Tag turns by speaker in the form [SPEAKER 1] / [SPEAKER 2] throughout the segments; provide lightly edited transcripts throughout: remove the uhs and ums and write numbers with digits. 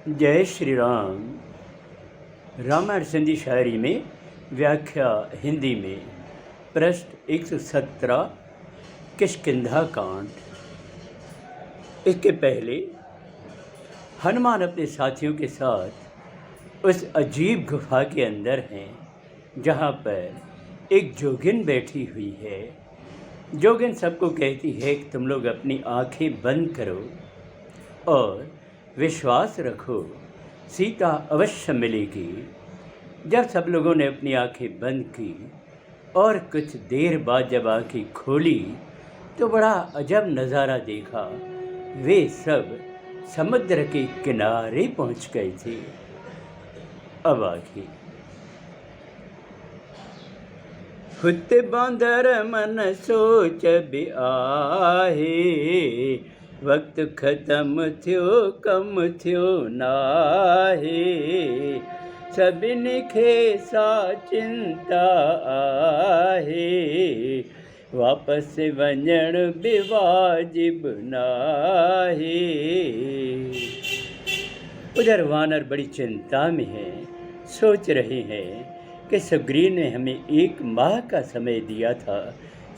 [SPEAKER 1] जय श्री राम। रामायण सिंधी शायरी में व्याख्या हिंदी में पृष्ठ 117 किष्किंधा कांड। इसके पहले हनुमान अपने साथियों के साथ उस अजीब गुफा के अंदर हैं जहाँ पर एक जोगिन बैठी हुई है। जोगिन सबको कहती है कि तुम लोग अपनी आंखें बंद करो और विश्वास रखो, सीता अवश्य मिलेगी। जब सब लोगों ने अपनी आंखें बंद की और कुछ देर बाद जब आंखें खोली तो बड़ा अजब नज़ारा देखा। वे सब समुद्र के किनारे पहुंच गए थे। अब आगे हुत बांदर मन सोच भी आहे, वक्त ख़त्म थियो कम थियो नाहे। सभिनी खे सा चिंता आहे, वापस वञण बि वाजिब नाहे। उधर वानर बड़ी चिंता में है, सोच रहे हैं कि सुग्रीव ने हमें 1 माह का समय दिया था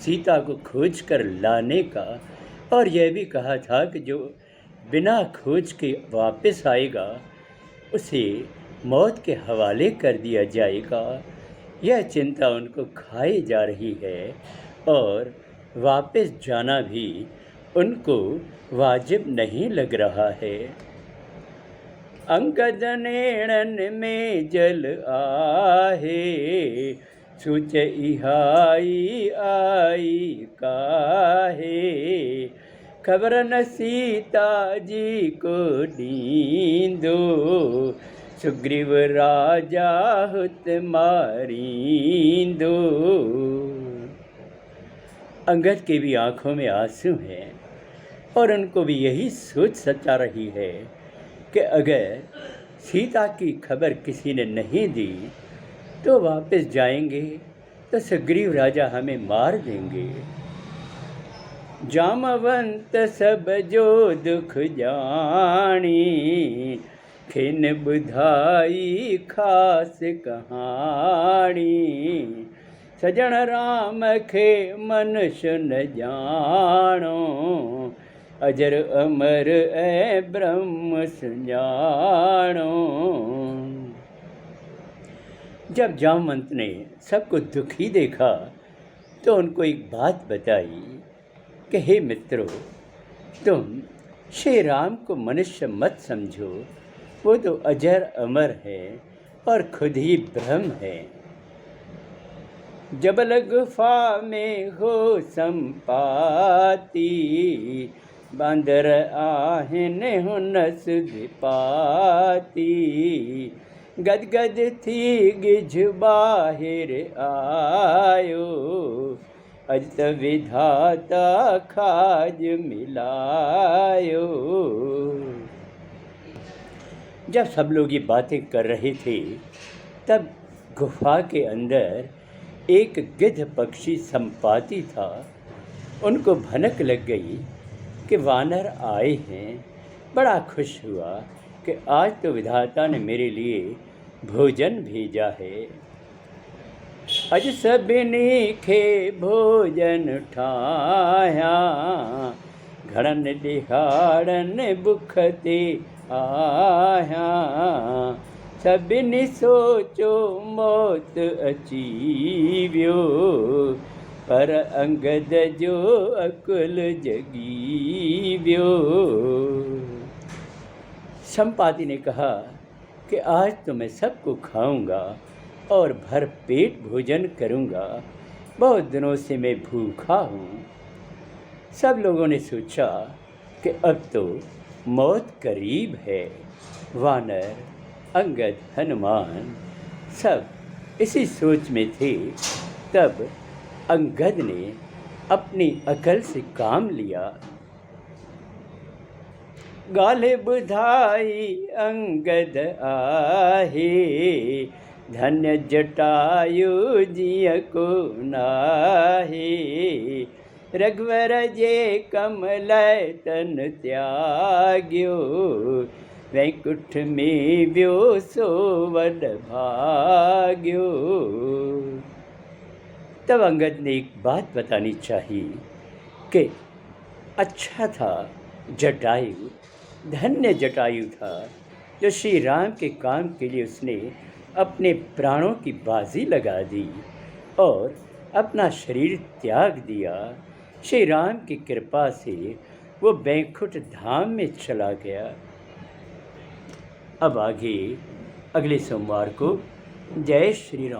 [SPEAKER 1] सीता को खोज कर लाने का, और यह भी कहा था कि जो बिना खोज के वापस आएगा उसे मौत के हवाले कर दिया जाएगा। यह चिंता उनको खाए जा रही है और वापस जाना भी उनको वाजिब नहीं लग रहा है। अंगद नेणन में जल आहे, सोच इहाई आई काहे। खबर न सीता जी को दींदो, सुग्रीव राजा हुत मारींदो। अंगद के भी आंखों में आंसू हैं और उनको भी यही सोच सता रही है कि अगर सीता की खबर किसी ने नहीं दी तो वापस जाएंगे तो सुग्रीव राजा हमें मार देंगे। जामवंत सब जो दुख जानी, खिन बुधाई खास कहानी। सजन राम खे मनुष्य न जानो, अजर अमर ऐ ब्रह्म सुञाणो। जब जामवंत ने सबको दुखी देखा तो उनको एक बात बताई कि हे मित्रों, तुम श्री राम को मनुष्य मत समझो, वो तो अजर अमर है और खुद ही ब्रह्म है। जबल गुफा में हो संपाती, बांदर आहिन हुन सुध पाती। गदगद थी गिझ बाहिर आयो, अज त विधाता खाज मिलायो। जब सब लोग ये बातें कर रहे थे तब गुफा के अंदर एक गिद्ध पक्षी संपाती था। उनको भनक लग गई कि वानर आए हैं। बड़ा खुश हुआ कि आज तो विधाता ने मेरे लिए भोजन भेजा है। अज सभिनी खे भोजन ठाया, घड़न दिहाड़न बुख ते आया। सभिनी सोचो मौत अची वियो, पर अंगद जो अकुल जगी वियो। संपाति ने कहा कि आज तो मैं सबको खाऊंगा और भर पेट भोजन करूंगा, बहुत दिनों से मैं भूखा हूँ। सब लोगों ने सोचा कि अब तो मौत करीब है। वानर, अंगद, हनुमान सब इसी सोच में थे। तब अंगद ने अपनी अकल से काम लिया। गाले बुधाई अंगद आहे, धन्य जटायु जिय को नाहे। रघुवर जे कमल तन त्याग्यो, वैकुंठ में व्यो सोवन भाग्यो। तब अंगद ने एक बात बतानी चाहिए कि अच्छा था जटायु, धन्य जटायु था जो श्री राम के काम के लिए उसने अपने प्राणों की बाजी लगा दी और अपना शरीर त्याग दिया। श्री राम की कृपा से वो बैकुंठ धाम में चला गया। अब आगे अगले सोमवार को। जय श्री राम।